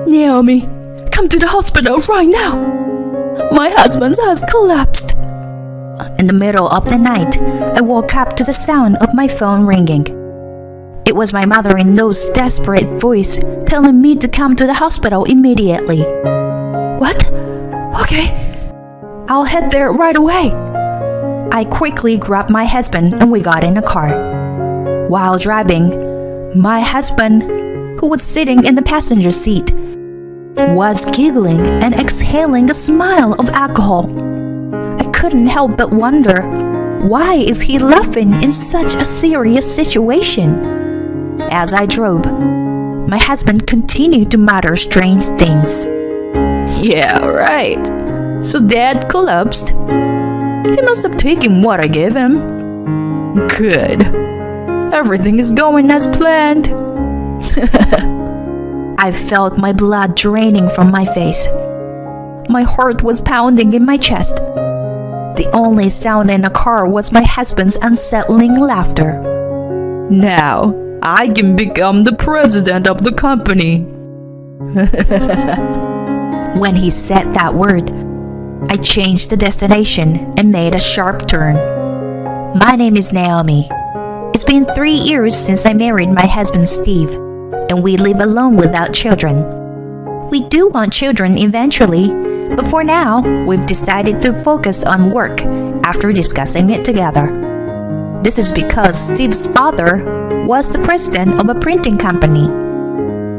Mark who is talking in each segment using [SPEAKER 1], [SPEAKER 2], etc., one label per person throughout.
[SPEAKER 1] Naomi, come to the hospital right now. My husband has collapsed. In the middle of the night, I woke up to the sound of my phone ringing. It was my mother-in-law's desperate voice telling me to come to the hospital immediately. What? Okay, I'll head there right away. I quickly grabbed my husband and we got in a car. While driving, my husband, who was sitting in the passenger seat, was giggling and exhaling a smile of alcohol. I couldn't help but wonder, why is he laughing in such a serious situation? As I drove, my husband continued to mutter strange things. Yeah, right. So Dad collapsed. He must have taken what I gave him. Good. Everything is going as planned. I felt my blood draining from my face. My heart was pounding in my chest. The only sound in the car was my husband's unsettling laughter. Now, I can become the president of the company. When he said that word, I changed the destination and made a sharp turn. My name is Naomi. It's been 3 years since I married my husband Steve, and we live alone without children. We do want children eventually, but for now, we've decided to focus on work after discussing it together. This is because Steve's father was the president of a printing company,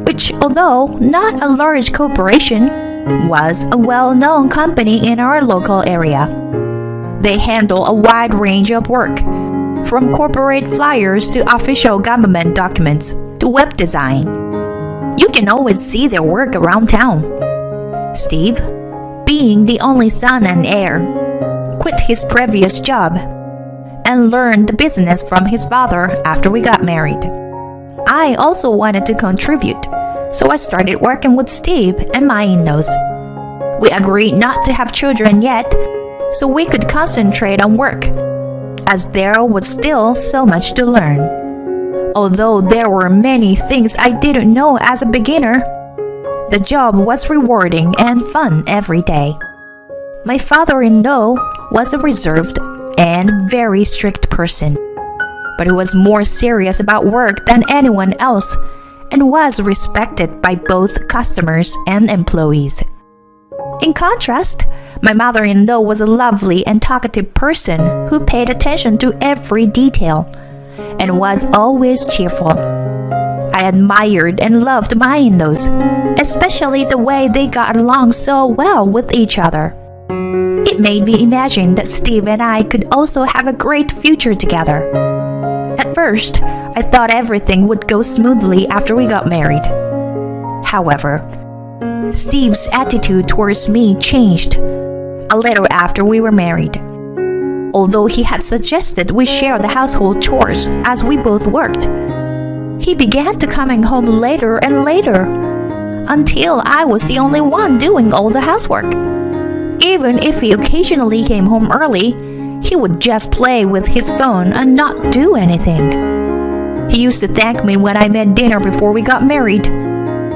[SPEAKER 1] which, although not a large corporation, was a well-known company in our local area. They handle a wide range of work, from corporate flyers to official government documents to web design. You can always see their work around town. Steve, being the only son and heir, quit his previous job and learned the business from his father after we got married. I also wanted to contribute, so I started working with Steve and my in-laws. We agreed not to have children yet, so we could concentrate on work, as there was still so much to learn. Although there were many things I didn't know as a beginner, the job was rewarding and fun every day. My father-in-law was a reserved and very strict person, but he was more serious about work than anyone else and was respected by both customers and employees. In contrast, my mother-in-law was a lovely and talkative person who paid attention to every detail and was always cheerful. I admired and loved my in-laws, especially the way they got along so well with each other. It made me imagine that Steve and I could also have a great future together. At first, I thought everything would go smoothly after we got married. However, Steve's attitude towards me changed a little after we were married. Although he had suggested we share the household chores as we both worked, he began to coming home later and later, until I was the only one doing all the housework. Even if he occasionally came home early, he would just play with his phone and not do anything. He used to thank me when I made dinner before we got married,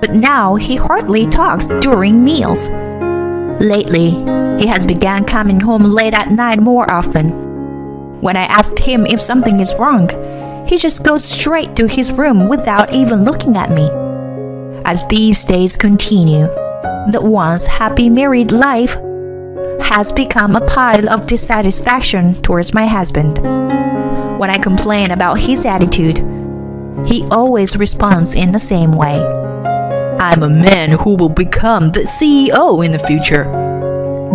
[SPEAKER 1] but now he hardly talks during meals. Lately, he has begun coming home late at night more often. When I asked him if something is wrong, he just goes straight to his room without even looking at me. As these days continue, the once happy married life has become a pile of dissatisfaction towards my husband. When I complain about his attitude, he always responds in the same way. I'm a man who will become the CEO in the future.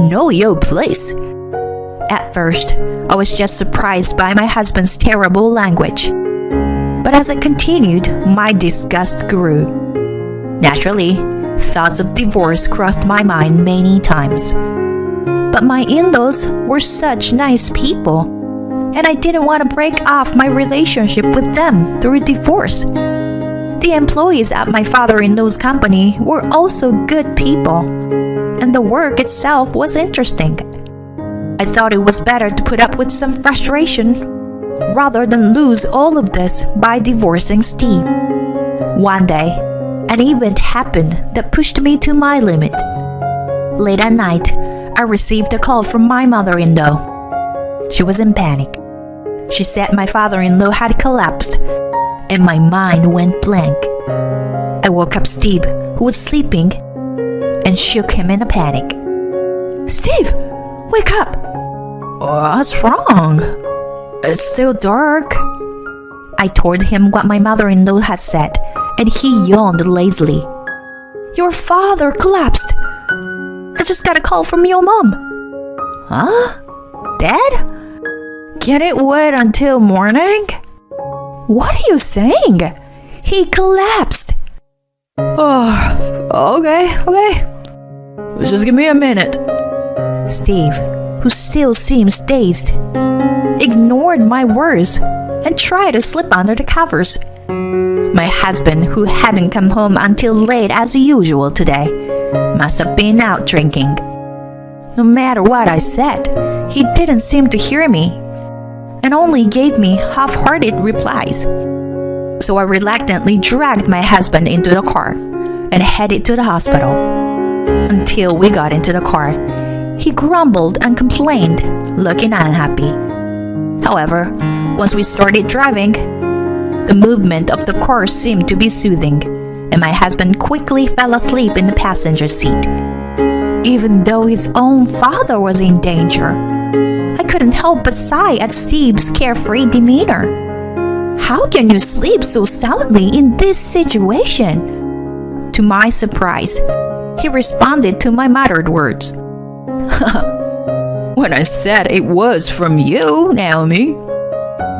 [SPEAKER 1] Know your place. At first, I was just surprised by my husband's terrible language. But as it continued, my disgust grew. Naturally, thoughts of divorce crossed my mind many times. But my in-laws were such nice people, and I didn't want to break off my relationship with them through divorce. The employees at my father-in-law's company were also good people, and the work itself was interesting. I thought it was better to put up with some frustration rather than lose all of this by divorcing Steve. One day, An event happened that pushed me to my limit. Late at night, I received a call from my mother-in-law. She was in panic. She said my father-in-law had collapsed, and my mind went blank. I woke up Steve, who was sleeping, and shook him in a panic. "Steve, wake up!" "What's wrong? It's still dark." I told him what my mother-in-law had said, and he yawned lazily. "Your father collapsed. I just got a call from your mom." "Huh? Dead? Can it wait until morning?" "What are you saying? He collapsed." "Oh, okay. Just give me a minute." Steve, who still seems dazed, ignored my words and tried to slip under the covers. My husband, who hadn't come home until late as usual today, must have been out drinking. No matter what I said, he didn't seem to hear me and only gave me half-hearted replies. So I reluctantly dragged my husband into the car and headed to the hospital. Until we got into the car, he grumbled and complained, looking unhappy. However, once we started driving, the movement of the car seemed to be soothing, and my husband quickly fell asleep in the passenger seat. Even though his own father was in danger, I couldn't help but sigh at Steve's carefree demeanor. How can you sleep so soundly in this situation? To my surprise, he responded to my muttered words. "When I said it was from you, Naomi,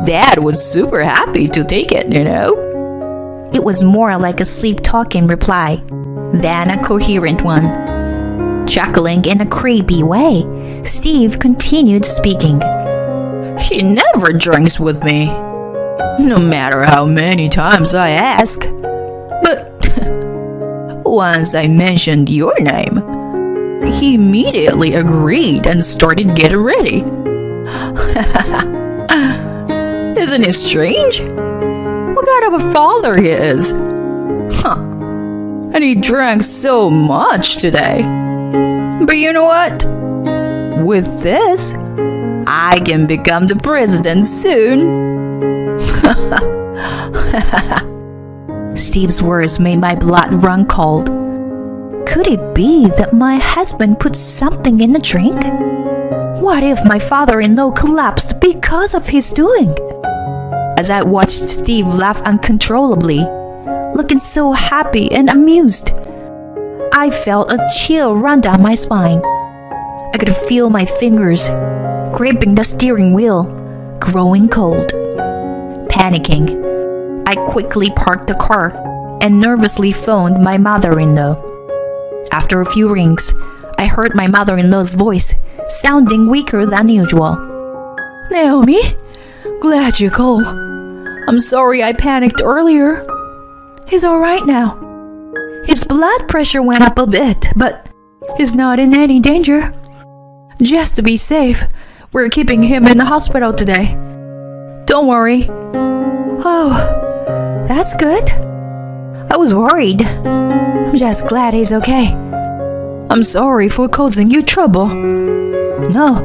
[SPEAKER 1] Dad was super happy to take it, you know." It was more like a sleep-talking reply than a coherent one. Chuckling in a creepy way, Steve continued speaking. "He never drinks with me, no matter how many times I ask. But once I mentioned your name, he immediately agreed and started getting ready. Isn't it strange? What kind of a father he is? Huh. And he drank so much today. But you know what? With this, I can become the president soon." Steve's words made my blood run cold. Could it be that my husband put something in the drink? What if my father-in-law collapsed because of his doing? As I watched Steve laugh uncontrollably, looking so happy and amused, I felt a chill run down my spine. I could feel my fingers gripping the steering wheel, growing cold. Panicking, I quickly parked the car and nervously phoned my mother-in-law. After a few rings, I heard my mother-in-law's voice, sounding weaker than usual. "Naomi, glad you called. I'm sorry I panicked earlier. He's all right now. His blood pressure went up a bit, but he's not in any danger. Just to be safe, we're keeping him in the hospital today. Don't worry." "Oh, that's good. I was worried. I'm just glad he's okay. I'm sorry for causing you trouble." "No,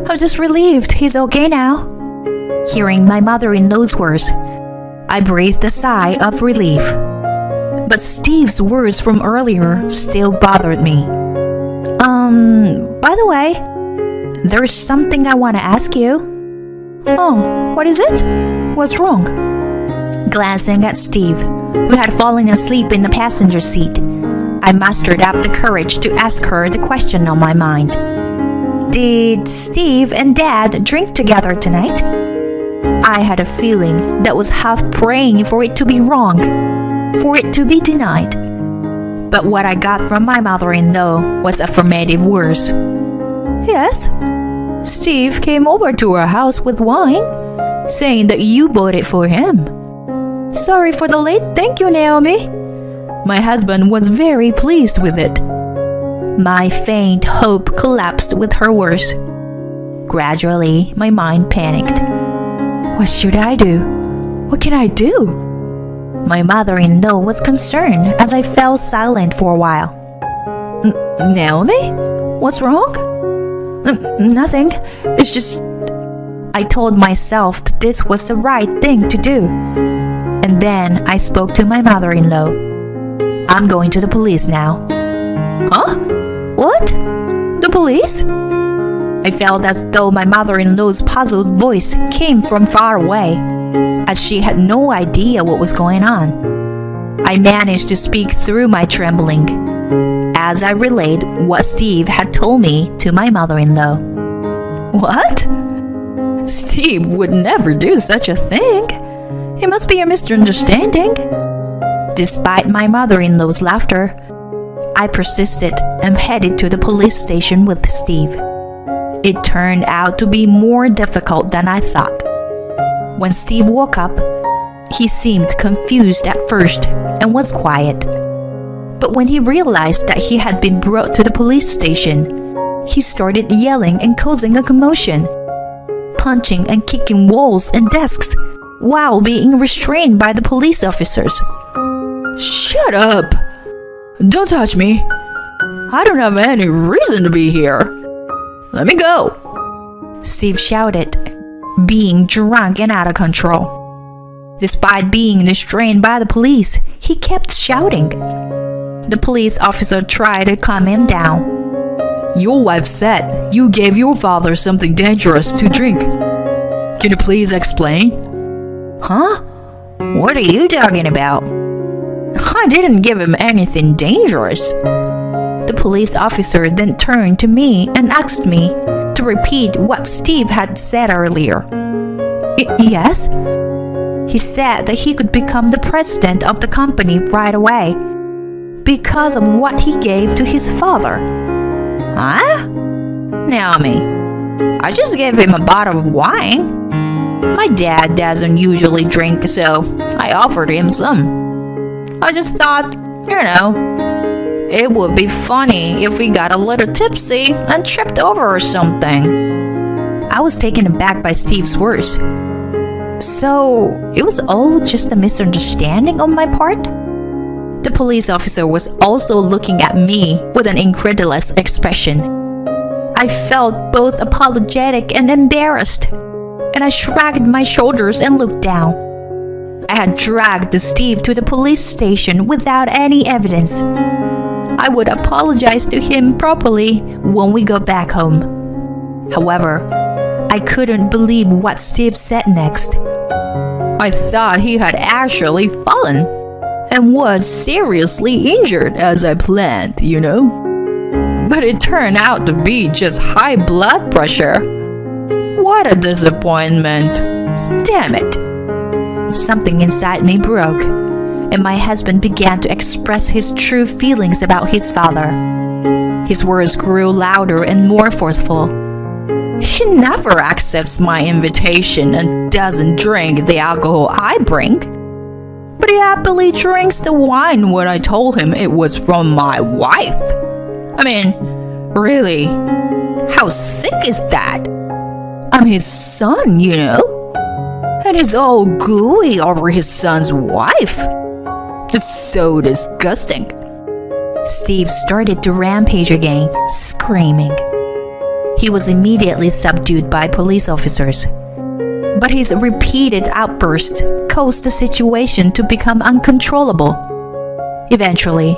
[SPEAKER 1] I'm just relieved he's okay now." Hearing my mother-in-law's words, I breathed a sigh of relief. But Steve's words from earlier still bothered me. By the way, there's something I want to ask you." "Oh, what is it? What's wrong?" Glancing at Steve, who had fallen asleep in the passenger seat, I mustered up the courage to ask her the question on my mind. "Did Steve and Dad drink together tonight?" I had a feeling that was half praying for it to be wrong, for it to be denied. But what I got from my mother-in-law was affirmative words. "Yes, Steve came over to our house with wine, saying that you bought it for him." "Sorry for the late thank you, Naomi." My husband was very pleased with it. My faint hope collapsed with her words. Gradually, my mind panicked. What should I do? What can I do? My mother-in-law was concerned as I fell silent for a while. Naomi? What's wrong? Nothing. It's just... I told myself that this was the right thing to do. And then I spoke to my mother-in-law. I'm going to the police now. Huh? What? The police? I felt as though my mother-in-law's puzzled voice came from far away, as she had no idea what was going on. I managed to speak through my trembling, as I relayed what Steve had told me to my mother-in-law. What? Steve would never do such a thing. It must be a misunderstanding. Despite my mother-in-law's laughter, I persisted and headed to the police station with Steve. It turned out to be more difficult than I thought. When Steve woke up, he seemed confused at first and was quiet. But when he realized that he had been brought to the police station, he started yelling and causing a commotion, punching and kicking walls and desks while being restrained by the police officers. Shut up! Don't touch me! I don't have any reason to be here. Let me go! Steve shouted, being drunk and out of control. Despite being restrained by the police, he kept shouting. The police officer tried to calm him down. Your wife said you gave your father something dangerous to drink. Can you please explain? Huh? What are you talking about? I didn't give him anything dangerous. The police officer then turned to me and asked me to repeat what Steve had said earlier. Yes? He said that he could become the president of the company right away because of what he gave to his father. Huh? Naomi, I just gave him a bottle of wine. My dad doesn't usually drink, so I offered him some. I just thought, it would be funny if we got a little tipsy and tripped over or something. I was taken aback by Steve's words. So, it was all just a misunderstanding on my part? The police officer was also looking at me with an incredulous expression. I felt both apologetic and embarrassed, and I shrugged my shoulders and looked down. I had dragged Steve to the police station without any evidence. I would apologize to him properly when we got back home. However, I couldn't believe what Steve said next. I thought he had actually fallen and was seriously injured as I planned, But it turned out to be just high blood pressure. What a disappointment. Damn it. Something inside me broke, and my husband began to express his true feelings about his father. His words grew louder and more forceful. He never accepts my invitation and doesn't drink the alcohol I bring. But he happily drinks the wine when I told him it was from my wife. I mean, really, how sick is that? I'm his son, And he's all gooey over his son's wife. It's so disgusting. Steve started to rampage again, screaming. He was immediately subdued by police officers. But his repeated outbursts caused the situation to become uncontrollable. Eventually,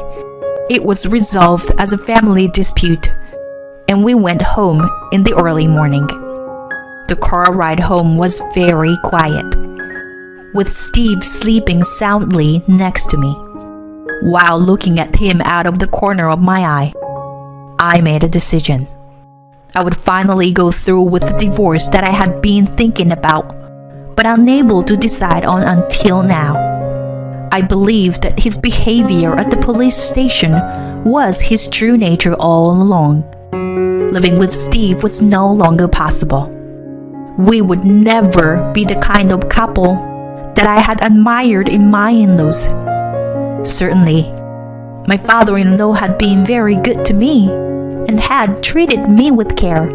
[SPEAKER 1] it was resolved as a family dispute, and we went home in the early morning. The car ride home was very quiet, with Steve sleeping soundly next to me. While looking at him out of the corner of my eye, I made a decision. I would finally go through with the divorce that I had been thinking about, but unable to decide on until now. I believed that his behavior at the police station was his true nature all along. Living with Steve was no longer possible. We would never be the kind of couple that I had admired in my in-laws. Certainly, my father-in-law had been very good to me and had treated me with care.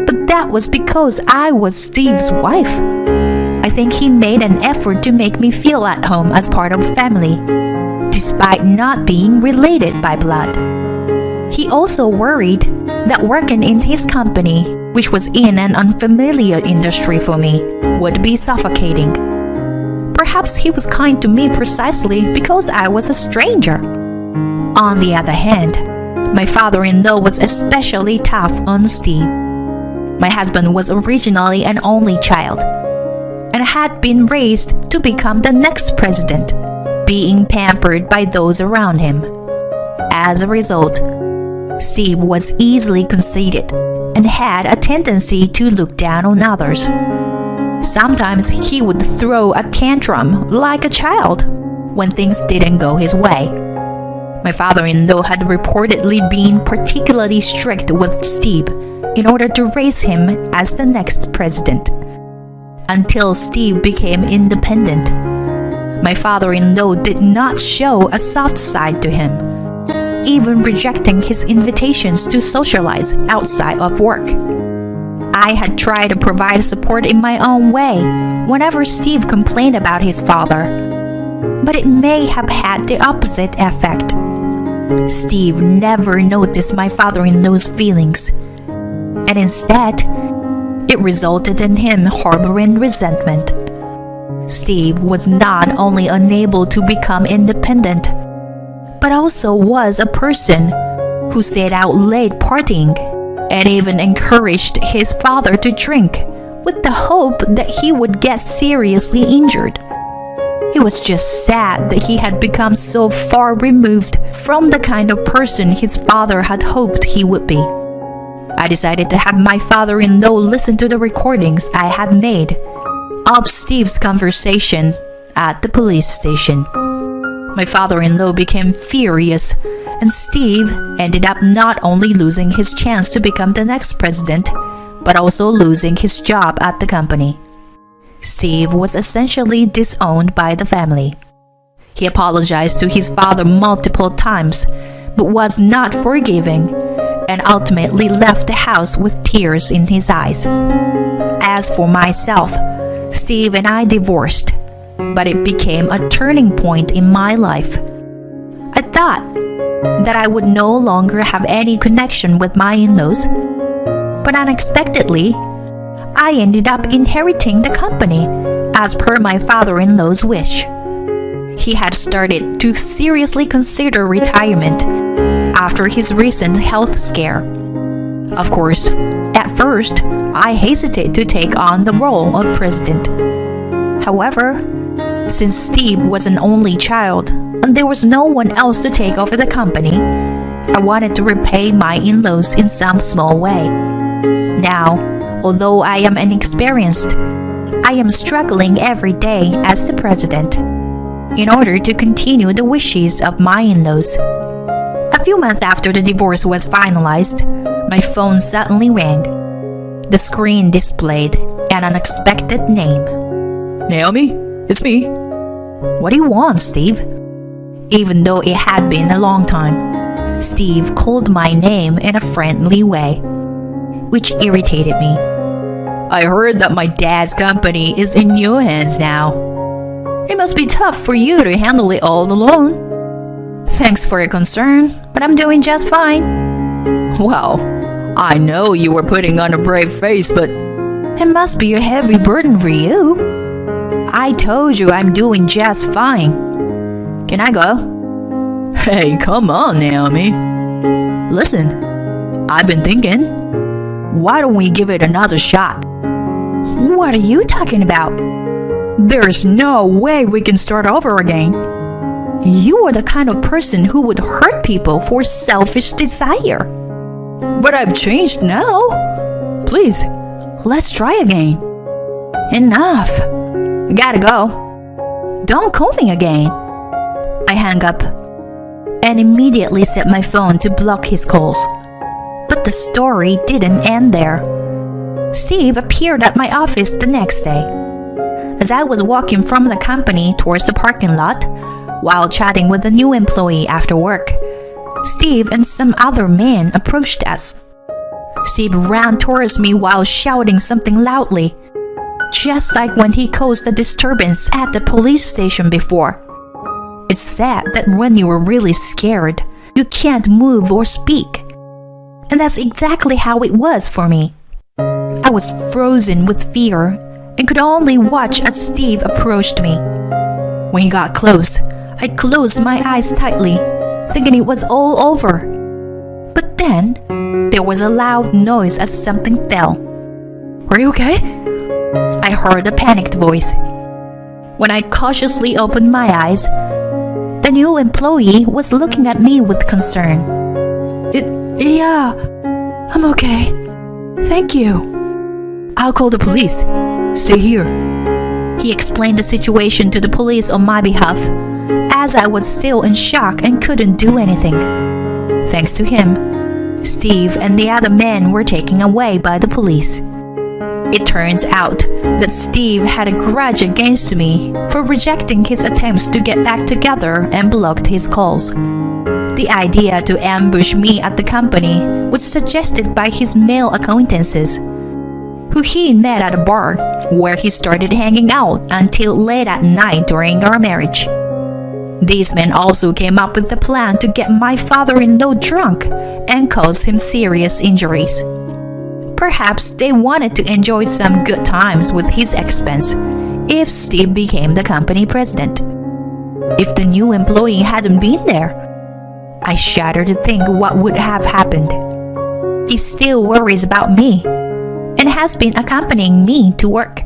[SPEAKER 1] But that was because I was Steve's wife. I think he made an effort to make me feel at home as part of family, despite not being related by blood. He also worried that working in his company, which was in an unfamiliar industry for me, would be suffocating. Perhaps he was kind to me precisely because I was a stranger. On the other hand, my father-in-law was especially tough on Steve. My husband was originally an only child and had been raised to become the next president, being pampered by those around him. As a result, Steve was easily conceited and had a tendency to look down on others. Sometimes he would throw a tantrum like a child when things didn't go his way. My father-in-law had reportedly been particularly strict with Steve in order to raise him as the next president. Until Steve became independent, my father-in-law did not show a soft side to him, even rejecting his invitations to socialize outside of work. I had tried to provide support in my own way whenever Steve complained about his father, but it may have had the opposite effect. Steve never noticed my father-in-law's feelings, and instead, it resulted in him harboring resentment. Steve was not only unable to become independent, but also was a person who stayed out late partying and even encouraged his father to drink with the hope that he would get seriously injured. It was just sad that he had become so far removed from the kind of person his father had hoped he would be. I decided to have my father-in-law listen to the recordings I had made of Steve's conversation at the police station. My father-in-law became furious, and Steve ended up not only losing his chance to become the next president, but also losing his job at the company. Steve was essentially disowned by the family. He apologized to his father multiple times, but was not forgiving, and ultimately left the house with tears in his eyes. As for myself, Steve and I divorced, but it became a turning point in my life. I thought that I would no longer have any connection with my in-laws, but unexpectedly, I ended up inheriting the company as per my father-in-law's wish. He had started to seriously consider retirement after his recent health scare. Of course, at first, I hesitated to take on the role of president. However, since Steve was an only child and there was no one else to take over the company, I wanted to repay my in-laws in some small way. Now, although I am inexperienced, I am struggling every day as the president in order to continue the wishes of my in-laws. A few months after the divorce was finalized, my phone suddenly rang. The screen displayed an unexpected name.
[SPEAKER 2] Naomi, it's me.
[SPEAKER 1] What do you want, Steve? Even though it had been a long time, Steve called my name in a friendly way, which irritated me.
[SPEAKER 2] I heard that my dad's company is in your hands now.
[SPEAKER 1] It must be tough for you to handle it all alone. Thanks for your concern, but I'm doing just fine.
[SPEAKER 2] Well, I know you were putting on a brave face, but
[SPEAKER 1] it must be a heavy burden for you. I told you I'm doing just fine. Can I go?
[SPEAKER 2] Hey, come on, Naomi.
[SPEAKER 1] Listen,
[SPEAKER 2] I've been thinking,
[SPEAKER 1] why don't we give it another shot? What are you talking about? There's no way we can start over again. You are the kind of person who would hurt people for selfish desire.
[SPEAKER 2] But I've changed now. Please,
[SPEAKER 1] let's try again. Enough. I gotta go. Don't call me again. I hung up and immediately set my phone to block his calls. But the story didn't end there. Steve appeared at my office the next day. As I was walking from the company towards the parking lot, while chatting with a new employee after work, Steve and some other men approached us. Steve ran towards me while shouting something loudly. just like when he caused a disturbance at the police station before. It's sad that when you are really scared, you can't move or speak. And that's exactly how it was for me. I was frozen with fear and could only watch as Steve approached me. When he got close, I closed my eyes tightly, thinking it was all over. But then, there was a loud noise as something fell. "Are you okay?" I heard a panicked voice. When I cautiously opened my eyes, the new employee was looking at me with concern. Yeah, I'm okay. Thank you." "I'll call the police. Stay here." He explained the situation to the police on my behalf, as I was still in shock and couldn't do anything. Thanks to him, Steve and the other men were taken away by the police. It turns out that Steve had a grudge against me for rejecting his attempts to get back together and blocked his calls. The idea to ambush me at the company was suggested by his male acquaintances, who he met at a bar where he started hanging out until late at night during our marriage. These men also came up with the plan to get my father-in-law drunk and cause him serious injuries. Perhaps they wanted to enjoy some good times with his expense if Steve became the company president. If the new employee hadn't been there, I shudder to think what would have happened. He still worries about me and has been accompanying me to work.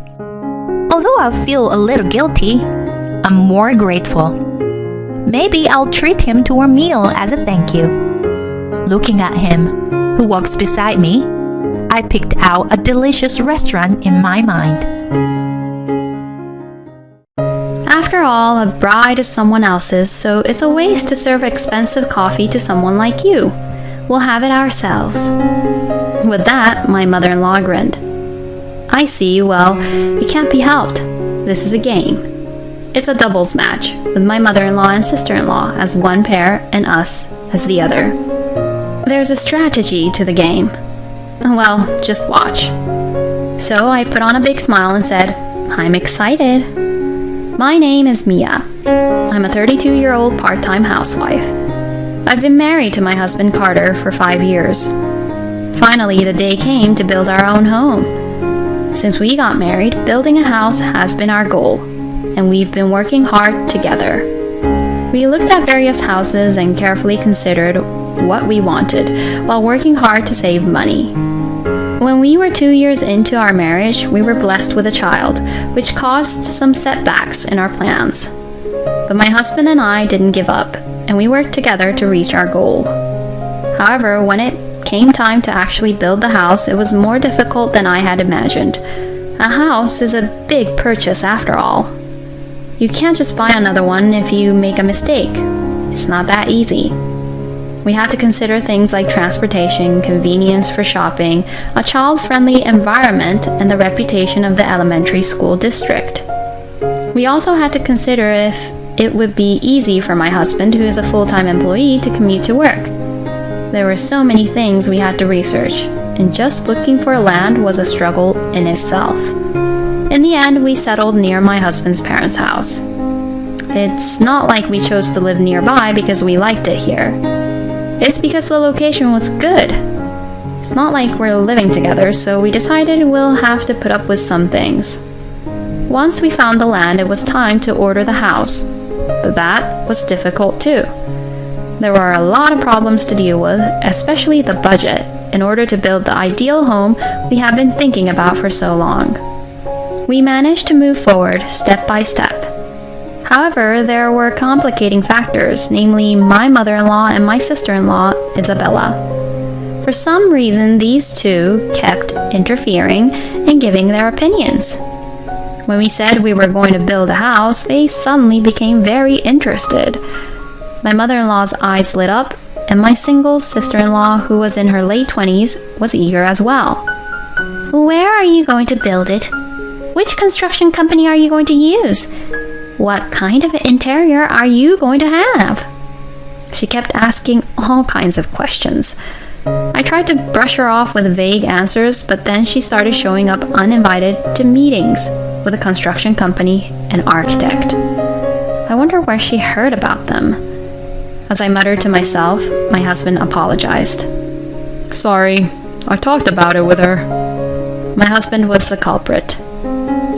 [SPEAKER 1] Although I feel a little guilty, I'm more grateful. Maybe I'll treat him to a meal as a thank you. Looking at him, who walks beside me, I picked out a delicious restaurant in my mind.
[SPEAKER 3] After all, a bride is someone else's, so it's a waste to serve expensive coffee to someone like you. We'll have it ourselves. With that, my mother-in-law grinned. I see, well, it can't be helped. This is a game. It's a doubles match, with my mother-in-law and sister-in-law as one pair and us as the other. There's a strategy to the game. Well, just watch. So I put on a big smile and said, I'm excited. My name is Mia. I'm a 32-year-old part-time housewife. I've been married to my husband Carter for 5 years. Finally, the day came to build our own home. Since we got married, building a house has been our goal, and we've been working hard together. We looked at various houses and carefully considered what we wanted, while working hard to save money. When we were 2 years into our marriage, we were blessed with a child, which caused some setbacks in our plans. But my husband and I didn't give up, and we worked together to reach our goal. However, when it came time to actually build the house, it was more difficult than I had imagined. A house is a big purchase after all. You can't just buy another one if you make a mistake. It's not that easy. We had to consider things like transportation, convenience for shopping, a child-friendly environment, and the reputation of the elementary school district. We also had to consider if it would be easy for my husband, who is a full-time employee, to commute to work. There were so many things we had to research, and just looking for land was a struggle in itself. In the end, we settled near my husband's parents' house. It's not like we chose to live nearby because we liked it here. It's because the location was good. It's not like we're living together, so we decided we'll have to put up with some things. Once we found the land, it was time to order the house, but that was difficult too. There were a lot of problems to deal with, especially the budget, in order to build the ideal home we have been thinking about for so long. We managed to move forward step by step. However, there were complicating factors, namely my mother-in-law and my sister-in-law, Isabella. For some reason, these two kept interfering and giving their opinions. When we said we were going to build a house, they suddenly became very interested. My mother-in-law's eyes lit up, and my single sister-in-law, who was in her late 20s, was eager as well. Where are you going to build it? Which construction company are you going to use? What kind of interior are you going to have? She kept asking all kinds of questions. I tried to brush her off with vague answers, but then she started showing up uninvited to meetings with a construction company and architect. I wonder where she heard about them. As I muttered to myself, my husband apologized.
[SPEAKER 2] Sorry, I talked about it with her.
[SPEAKER 3] My husband was the culprit.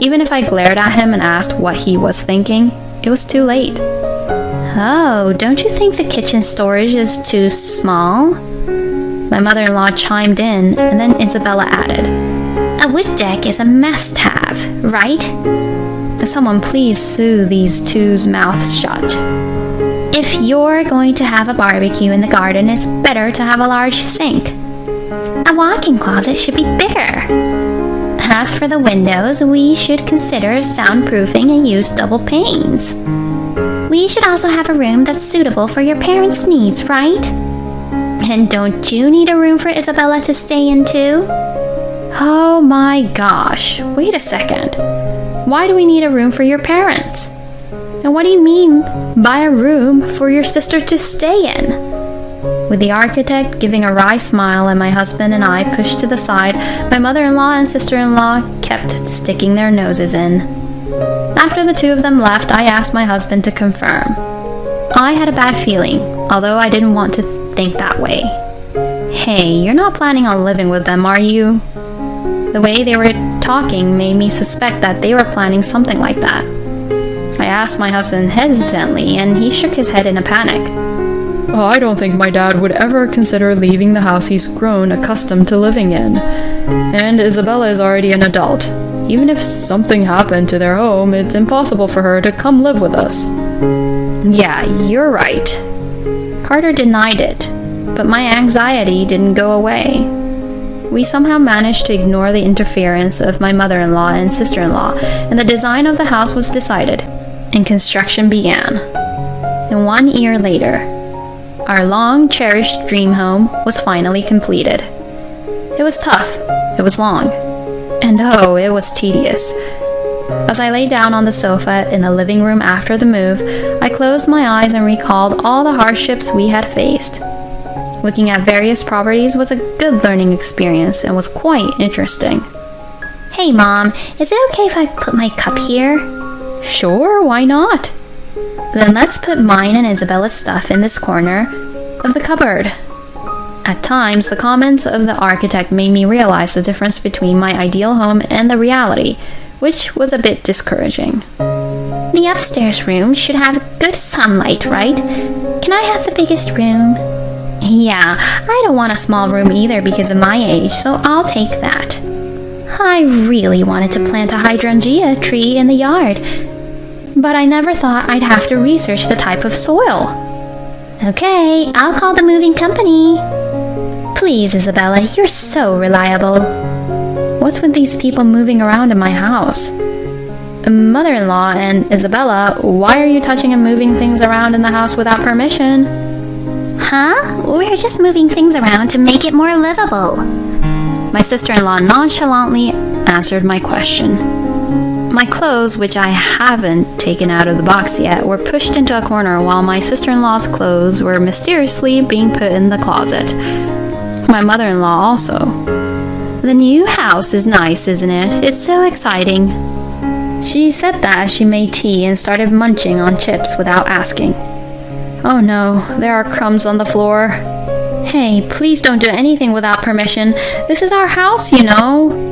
[SPEAKER 3] Even if I glared at him and asked what he was thinking, it was too late. Oh, don't you think the kitchen storage is too small? My mother-in-law chimed in, and then Isabella added, A wood deck is a must-have, right? Someone please sew these two's mouths shut. If you're going to have a barbecue in the garden, it's better to have a large sink. A walk-in closet should be bigger. As for the windows, we should consider soundproofing and use double panes. We should also have a room that's suitable for your parents' needs, right? And don't you need a room for Isabella to stay in too? Oh my gosh, wait a second. Why do we need a room for your parents? And what do you mean by a room for your sister to stay in? With the architect giving a wry smile and my husband and I pushed to the side, my mother-in-law and sister-in-law kept sticking their noses in. After the two of them left, I asked my husband to confirm. I had a bad feeling, although I didn't want to think that way. Hey, you're not planning on living with them, are you? The way they were talking made me suspect that they were planning something like that. I asked my husband hesitantly, and he shook his head in a panic.
[SPEAKER 2] Oh, I don't think my dad would ever consider leaving the house he's grown accustomed to living in. And Isabella is already an adult. Even if something happened to their home, it's impossible for her to come live with us.
[SPEAKER 3] Yeah, you're right. Carter denied it, but my anxiety didn't go away. We somehow managed to ignore the interference of my mother-in-law and sister-in-law, and the design of the house was decided, and construction began. And 1 year later, our long-cherished dream home was finally completed. It was tough, it was long, and oh, it was tedious. As I lay down on the sofa in the living room after the move, I closed my eyes and recalled all the hardships we had faced. Looking at various properties was a good learning experience and was quite interesting. Hey Mom, is it okay if I put my cup here? Sure, why not? Then let's put mine and Isabella's stuff in this corner of the cupboard. At times, the comments of the architect made me realize the difference between my ideal home and the reality, which was a bit discouraging. The upstairs room should have good sunlight, right? Can I have the biggest room? Yeah, I don't want a small room either because of my age, so I'll take that. I really wanted to plant a hydrangea tree in the yard, but I never thought I'd have to research the type of soil. Okay, I'll call the moving company. Please, Isabella, you're so reliable. What's with these people moving around in my house? Mother-in-law and Isabella, why are you touching and moving things around in the house without permission? Huh? We're just moving things around to make it more livable. My sister-in-law nonchalantly answered my question. My clothes, which I haven't taken out of the box yet, were pushed into a corner while my sister-in-law's clothes were mysteriously being put in the closet. My mother-in-law also. The new house is nice, isn't it? It's so exciting. She said that as she made tea and started munching on chips without asking. Oh no, there are crumbs on the floor. Hey, please don't do anything without permission. This is our house, you know.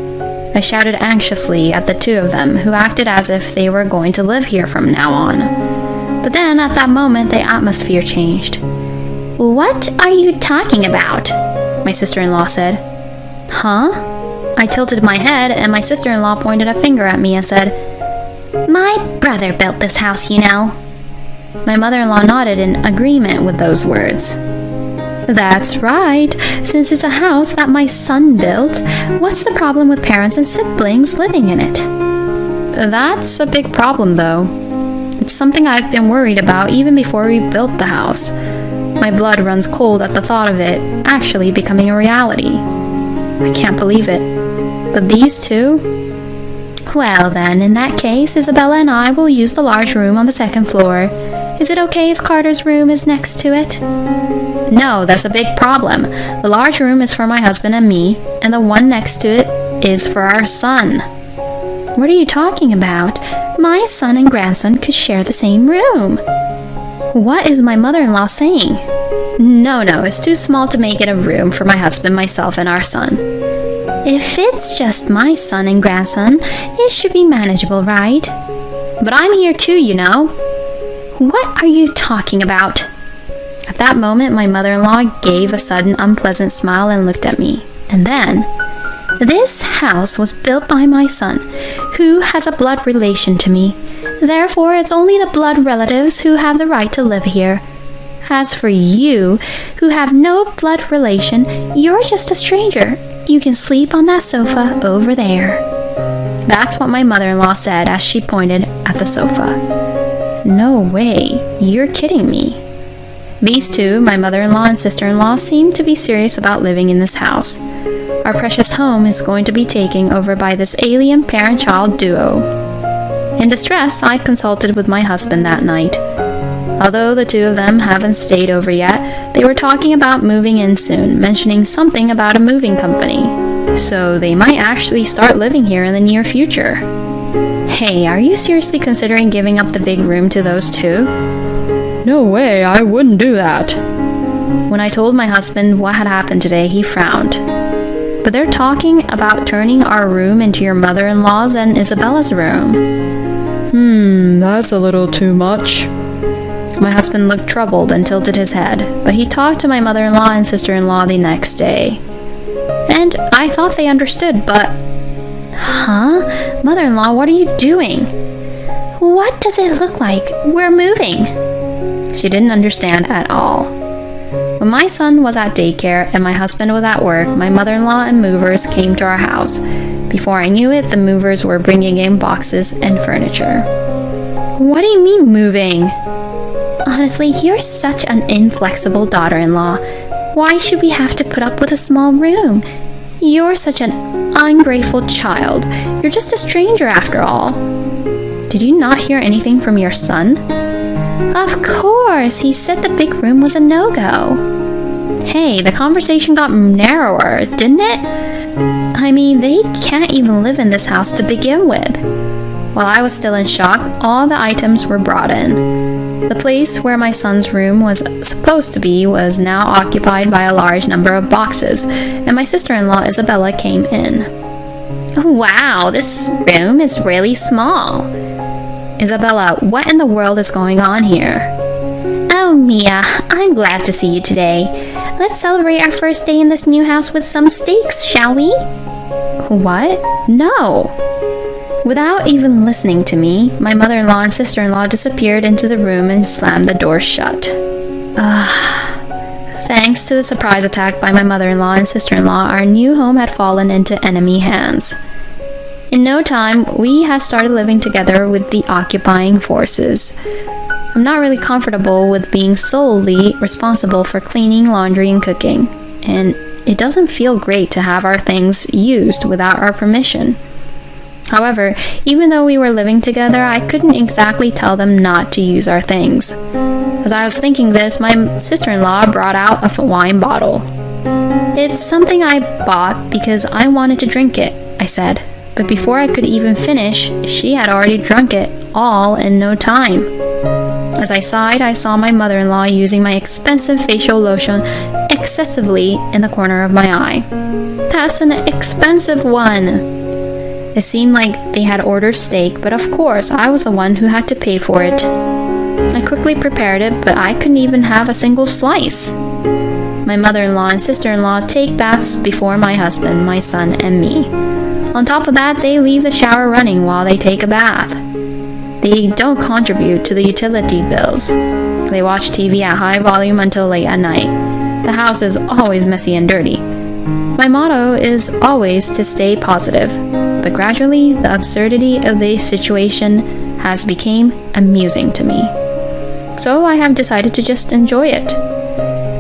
[SPEAKER 3] I shouted anxiously at the two of them, who acted as if they were going to live here from now on. But then, at that moment, the atmosphere changed. What are you talking about? My sister-in-law said. Huh? I tilted my head, and my sister-in-law pointed a finger at me and said, My brother built this house, you know. My mother-in-law nodded in agreement with those words. That's right. Since it's a house that my son built, what's the problem with parents and siblings living in it? That's a big problem, though. It's something I've been worried about even before we built the house. My blood runs cold at the thought of it actually becoming a reality. I can't believe it. But these two? Well then, in that case, Isabella and I will use the large room on the second floor. Is it okay if Carter's room is next to it? No, that's a big problem. The large room is for my husband and me, and the one next to it is for our son. What are you talking about? My son and grandson could share the same room. What is my mother-in-law saying? No, it's too small to make it a room for my husband, myself, and our son. If it's just my son and grandson, it should be manageable, right? But I'm here too, you know. What are you talking about? At that moment, my mother-in-law gave a sudden unpleasant smile and looked at me. And then, this house was built by my son, who has a blood relation to me. Therefore, it's only the blood relatives who have the right to live here. As for you, who have no blood relation, you're just a stranger. You can sleep on that sofa over there. That's what my mother-in-law said as she pointed at the sofa. No way, you're kidding me. These two, my mother-in-law and sister-in-law, seem to be serious about living in this house. Our precious home is going to be taken over by this alien parent-child duo. In distress, I consulted with my husband that night. Although the two of them haven't stayed over yet, they were talking about moving in soon, mentioning something about a moving company. So they might actually start living here in the near future. Hey, are you seriously considering giving up the big room to those two?
[SPEAKER 2] No way, I wouldn't do that.
[SPEAKER 3] When I told my husband what had happened today, he frowned. But they're talking about turning our room into your mother-in-law's and Isabella's room.
[SPEAKER 2] That's a little too much.
[SPEAKER 3] My husband looked troubled and tilted his head, but he talked to my mother-in-law and sister-in-law the next day. And I thought they understood, but... Huh? Mother-in-law, what are you doing? What does it look like? We're moving. She didn't understand at all. When my son was at daycare and my husband was at work, my mother-in-law and movers came to our house. Before I knew it, the movers were bringing in boxes and furniture. What do you mean moving? Honestly, you're such an inflexible daughter-in-law. Why should we have to put up with a small room? You're such an ungrateful child. You're just a stranger after all. Did you not hear anything from your son? Of course, he said the big room was a no-go. Hey, the conversation got narrower, didn't it? I mean, they can't even live in this house to begin with. While I was still in shock, all the items were brought in. The place where my son's room was supposed to be was now occupied by a large number of boxes, and my sister-in-law Isabella came in. Wow, this room is really small. Isabella, what in the world is going on here? Oh, Mia, I'm glad to see you today. Let's celebrate our first day in this new house with some steaks, shall we? What? No. Without even listening to me, my mother-in-law and sister-in-law disappeared into the room and slammed the door shut. Thanks to the surprise attack by my mother-in-law and sister-in-law, our new home had fallen into enemy hands. In no time, we had started living together with the occupying forces. I'm not really comfortable with being solely responsible for cleaning, laundry, and cooking, and it doesn't feel great to have our things used without our permission. However, even though we were living together, I couldn't exactly tell them not to use our things. As I was thinking this, my sister-in-law brought out a wine bottle. It's something I bought because I wanted to drink it, I said. But before I could even finish, she had already drunk it all in no time. As I sighed, I saw my mother-in-law using my expensive facial lotion excessively in the corner of my eye. That's an expensive one. It seemed like they had ordered steak, but of course I was the one who had to pay for it. I quickly prepared it, but I couldn't even have a single slice. My mother-in-law and sister-in-law take baths before my husband, my son, and me. On top of that, they leave the shower running while they take a bath. They don't contribute to the utility bills. They watch TV at high volume until late at night. The house is always messy and dirty. My motto is always to stay positive, but gradually the absurdity of the situation has become amusing to me. So I have decided to just enjoy it.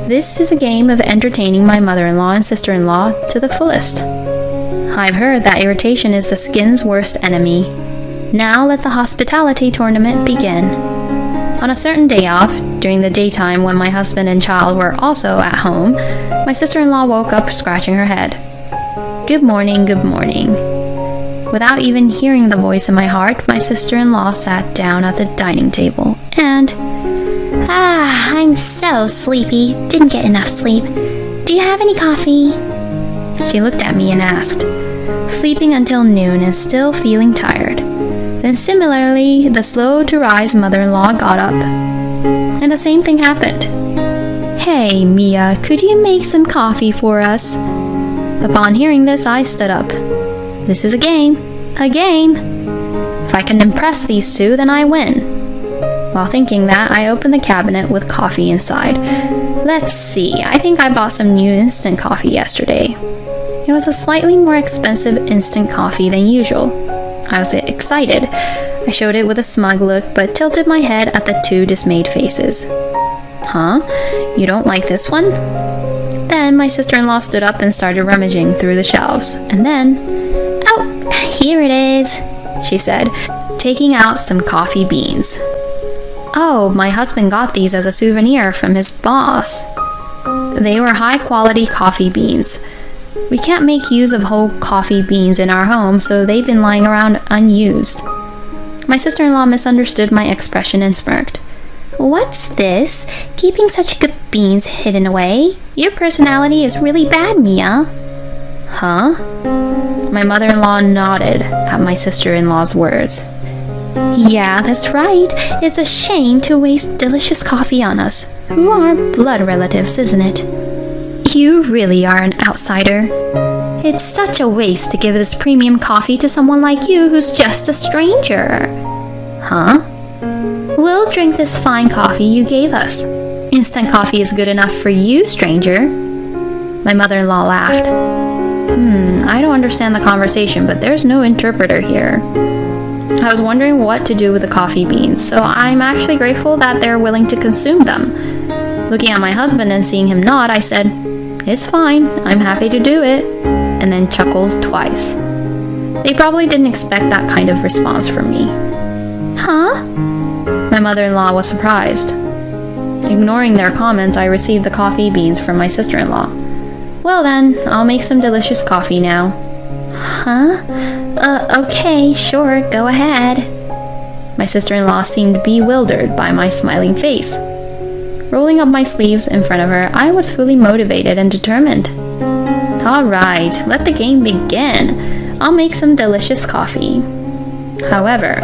[SPEAKER 3] This is a game of entertaining my mother-in-law and sister-in-law to the fullest. I've heard that irritation is the skin's worst enemy. Now let the hospitality tournament begin. On a certain day off, during the daytime when my husband and child were also at home, my sister-in-law woke up scratching her head. Good morning, good morning. Without even hearing the voice in my heart, my sister-in-law sat down at the dining table and...
[SPEAKER 4] I'm so sleepy. Didn't get enough sleep. Do you have any coffee?
[SPEAKER 3] She looked at me and asked, sleeping until noon and still feeling tired. Then similarly, the slow-to-rise mother-in-law got up. And the same thing happened. Hey, Mia, could you make some coffee for us? Upon hearing this, I stood up. This is a game. A game. If I can impress these two, then I win. While thinking that, I opened the cabinet with coffee inside. Let's see, I think I bought some new instant coffee yesterday. It was a slightly more expensive instant coffee than usual. I was excited. I showed it with a smug look, but tilted my head at the two dismayed faces. Huh? You don't like this one? Then my sister-in-law stood up and started rummaging through the shelves. And then,
[SPEAKER 4] oh, here it is,
[SPEAKER 3] she said, taking out some coffee beans. Oh, my husband got these as a souvenir from his boss. They were high-quality coffee beans. We can't make use of whole coffee beans in our home, so they've been lying around unused. My sister-in-law misunderstood my expression and smirked.
[SPEAKER 4] What's this? Keeping such good beans hidden away? Your personality is really bad, Mia.
[SPEAKER 3] Huh? My mother-in-law nodded at my sister-in-law's words. Yeah, that's right. It's a shame to waste delicious coffee on us, who are blood relatives, isn't it? You really are an outsider. It's such a waste to give this premium coffee to someone like you who's just a stranger. Huh? We'll drink this fine coffee you gave us. Instant coffee is good enough for you, stranger. My mother-in-law laughed. I don't understand the conversation, but there's no interpreter here. I was wondering what to do with the coffee beans, so I'm actually grateful that they're willing to consume them. Looking at my husband and seeing him nod, I said, It's fine, I'm happy to do it, and then chuckled twice. They probably didn't expect that kind of response from me.
[SPEAKER 4] Huh?
[SPEAKER 3] My mother-in-law was surprised. Ignoring their comments, I received the coffee beans from my sister-in-law. Well then, I'll make some delicious coffee now.
[SPEAKER 4] Huh? Okay, sure, go ahead.
[SPEAKER 3] My sister-in-law seemed bewildered by my smiling face. Rolling up my sleeves in front of her, I was fully motivated and determined. All right, let the game begin. I'll make some delicious coffee. However,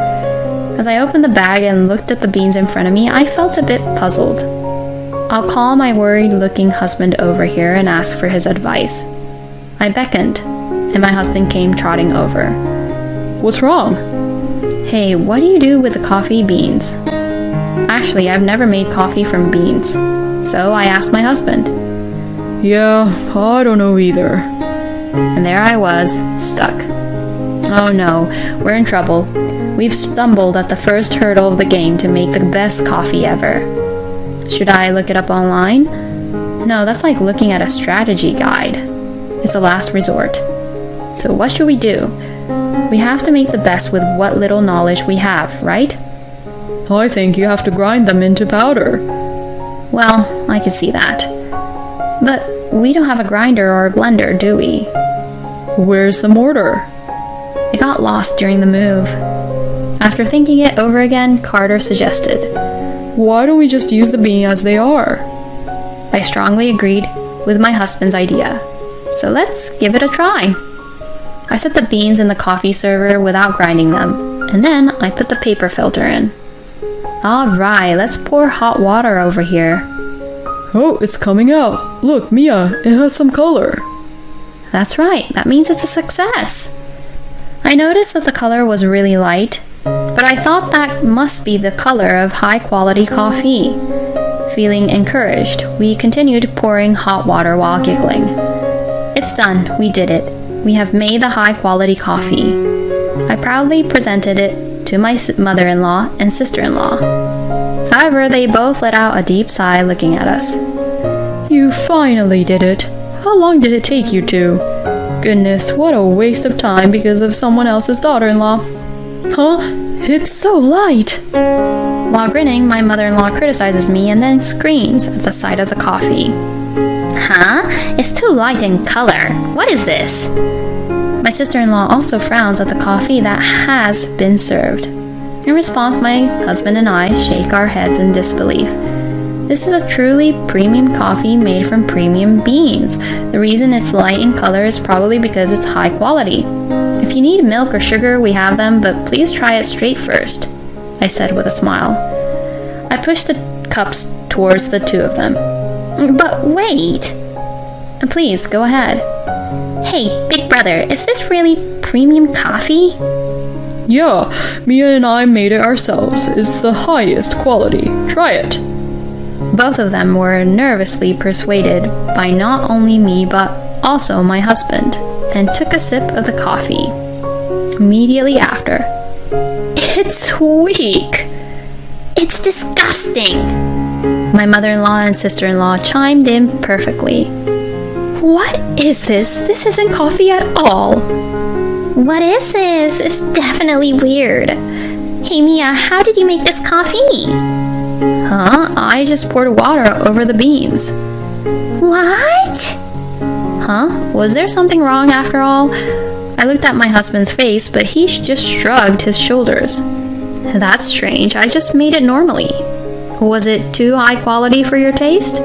[SPEAKER 3] as I opened the bag and looked at the beans in front of me, I felt a bit puzzled. I'll call my worried-looking husband over here and ask for his advice. I beckoned, and my husband came trotting over. What's wrong? Hey, what do you do with the coffee beans? Actually, I've never made coffee from beans, so I asked my husband. Yeah, I don't know either. And there I was, stuck. Oh no, we're in trouble. We've stumbled at the first hurdle of the game to make the best coffee ever. Should I look it up online? No, that's like looking at a strategy guide. It's a last resort. So what should we do? We have to make the best with what little knowledge we have, right? I think you have to grind them into powder. Well, I could see that. But we don't have a grinder or a blender, do we? Where's the mortar? It got lost during the move. After thinking it over again, Carter suggested, why don't we just use the bean as they are? I strongly agreed with my husband's idea. So let's give it a try. I set the beans in the coffee server without grinding them, and then I put the paper filter in. Alright, let's pour hot water over here. Oh, it's coming out. Look, Mia, it has some color. That's right, that means it's a success. I noticed that the color was really light, but I thought that must be the color of high-quality coffee. Feeling encouraged, we continued pouring hot water while giggling. It's done, we did it. We have made the high-quality coffee. I proudly presented it to my mother-in-law and sister-in-law. However, they both let out a deep sigh looking at us. You finally did it. How long did it take you to? Goodness, what a waste of time because of someone else's daughter-in-law. Huh? It's so light. While grinning, my mother-in-law criticizes me and then screams at the sight of the coffee.
[SPEAKER 4] Huh? It's too light in color. What is this?
[SPEAKER 3] My sister-in-law also frowns at the coffee that has been served. In response, my husband and I shake our heads in disbelief. This is a truly premium coffee made from premium beans. The reason it's light in color is probably because it's high quality. If you need milk or sugar, we have them, but please try it straight first, I said with a smile. I pushed the cups towards the two of them.
[SPEAKER 4] But wait!
[SPEAKER 3] Please, go ahead.
[SPEAKER 4] Hey, big brother, is this really premium coffee?
[SPEAKER 2] Yeah, Mia and I made it ourselves. It's the highest quality. Try it.
[SPEAKER 3] Both of them were nervously persuaded by not only me but also my husband, and took a sip of the coffee. Immediately after,
[SPEAKER 4] It's weak! It's disgusting!
[SPEAKER 3] my mother-in-law and sister-in-law chimed in perfectly.
[SPEAKER 2] What is this? This isn't coffee at all.
[SPEAKER 4] What is this? It's definitely weird. Hey Mia, how did you make this coffee?
[SPEAKER 3] Huh? I just poured water over the beans.
[SPEAKER 4] What?
[SPEAKER 3] Huh? Was there something wrong after all? I looked at my husband's face, but he just shrugged his shoulders. That's strange. I just made it normally. Was it too high quality for your taste?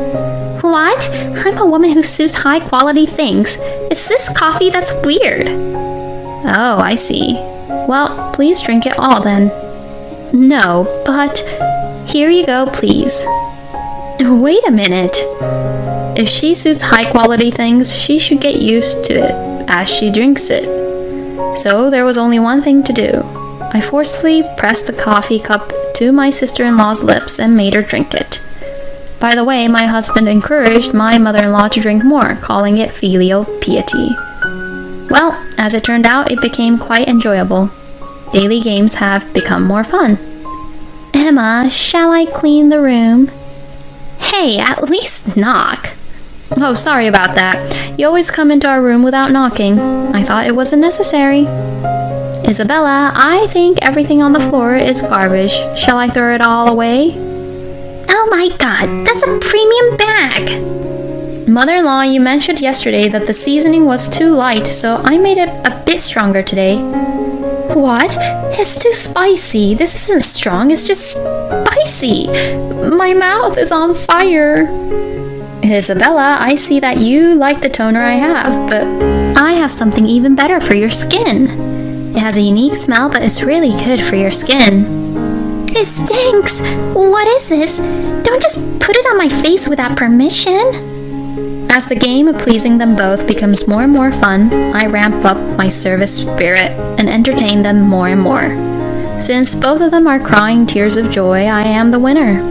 [SPEAKER 4] What? I'm a woman who suits high quality things. It's this coffee that's weird.
[SPEAKER 3] Oh, I see. Well, please drink it all then.
[SPEAKER 4] No, but here you go, please.
[SPEAKER 3] Wait a minute. If she suits high quality things, she should get used to it as she drinks it. So there was only one thing to do. I forcefully pressed the coffee cup to my sister-in-law's lips and made her drink it. By the way, my husband encouraged my mother-in-law to drink more, calling it filial piety. Well, as it turned out, it became quite enjoyable. Daily games have become more fun.
[SPEAKER 4] Emma, shall I clean the room? Hey, at least knock.
[SPEAKER 3] Oh, sorry about that. You always come into our room without knocking. I thought it wasn't necessary. Isabella, I think everything on the floor is garbage. Shall I throw it all away?
[SPEAKER 4] Oh my god, that's a premium bag!
[SPEAKER 3] Mother-in-law, you mentioned yesterday that the seasoning was too light, so I made it a bit stronger today.
[SPEAKER 4] What? It's too spicy. This isn't strong, it's just spicy. My mouth is on fire.
[SPEAKER 3] Isabella, I see that you like the toner I have, but
[SPEAKER 4] I have something even better for your skin. It has a unique smell, but it's really good for your skin. It stinks! What is this? Don't just put it on my face without permission.
[SPEAKER 3] As the game of pleasing them both becomes more and more fun, I ramp up my service spirit and entertain them more and more. Since both of them are crying tears of joy, I am the winner.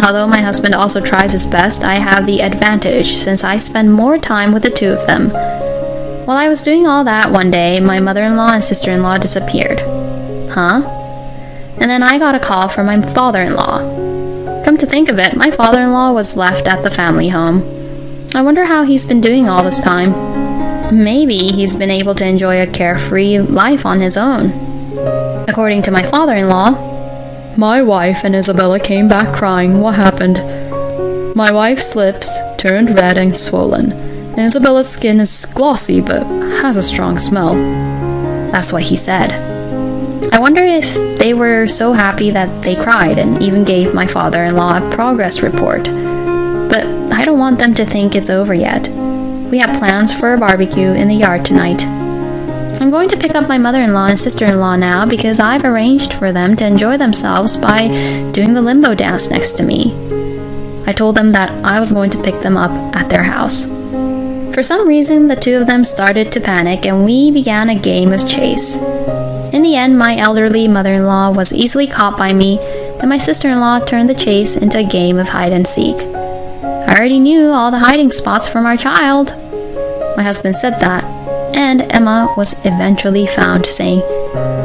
[SPEAKER 3] Although my husband also tries his best, I have the advantage since I spend more time with the two of them. While I was doing all that one day, my mother-in-law and sister-in-law disappeared. Huh? And then I got a call from my father-in-law. Come to think of it, my father-in-law was left at the family home. I wonder how he's been doing all this time. Maybe he's been able to enjoy a carefree life on his own. According to my father-in-law,
[SPEAKER 2] my wife and Isabella came back crying. What happened? My wife's lips turned red and swollen, and Isabella's skin is glossy but has a strong smell.
[SPEAKER 3] That's what he said. I wonder if they were so happy that they cried and even gave my father-in-law a progress report. But I don't want them to think it's over yet. We have plans for a barbecue in the yard tonight. I'm going to pick up my mother-in-law and sister-in-law now because I've arranged for them to enjoy themselves by doing the limbo dance next to me. I told them that I was going to pick them up at their house. For some reason, the two of them started to panic and we began a game of chase. In the end, my elderly mother-in-law was easily caught by me, and my sister-in-law turned the chase into a game of hide-and-seek. I already knew all the hiding spots from our child. My husband said that, and Emma was eventually found saying,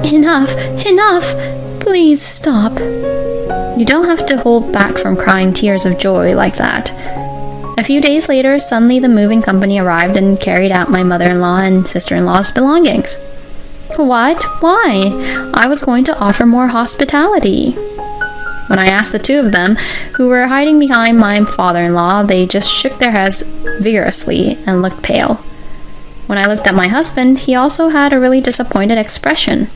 [SPEAKER 3] "Enough, enough, please stop." You don't have to hold back from crying tears of joy like that. A few days later, suddenly the moving company arrived and carried out my mother-in-law and sister-in-law's belongings. What? Why? I was going to offer more hospitality. When I asked the two of them, who were hiding behind my father-in-law, they just shook their heads vigorously and looked pale. When I looked at my husband, he also had a really disappointed expression.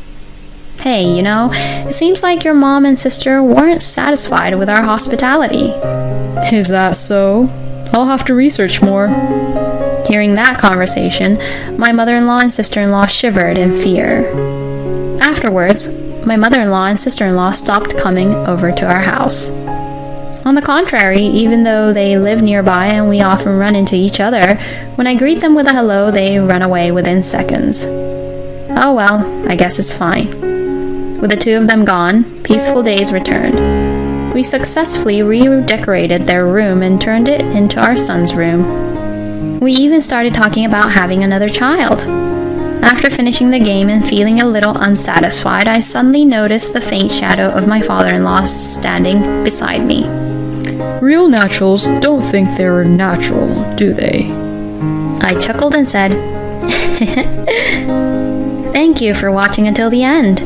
[SPEAKER 3] Hey, it seems like your mom and sister weren't satisfied with our hospitality.
[SPEAKER 2] Is that so? I'll have to research more.
[SPEAKER 3] Hearing that conversation, my mother-in-law and sister-in-law shivered in fear. Afterwards, my mother-in-law and sister-in-law stopped coming over to our house. On the contrary, even though they live nearby and we often run into each other, when I greet them with a hello, they run away within seconds. Oh well, I guess it's fine. With the two of them gone, peaceful days returned. We successfully redecorated their room and turned it into our son's room. We even started talking about having another child. After finishing the game and feeling a little unsatisfied, I suddenly noticed the faint shadow of my father-in-law standing beside me.
[SPEAKER 2] Real naturals don't think they're natural, do they?
[SPEAKER 3] I chuckled and said, "Thank you for watching until the end.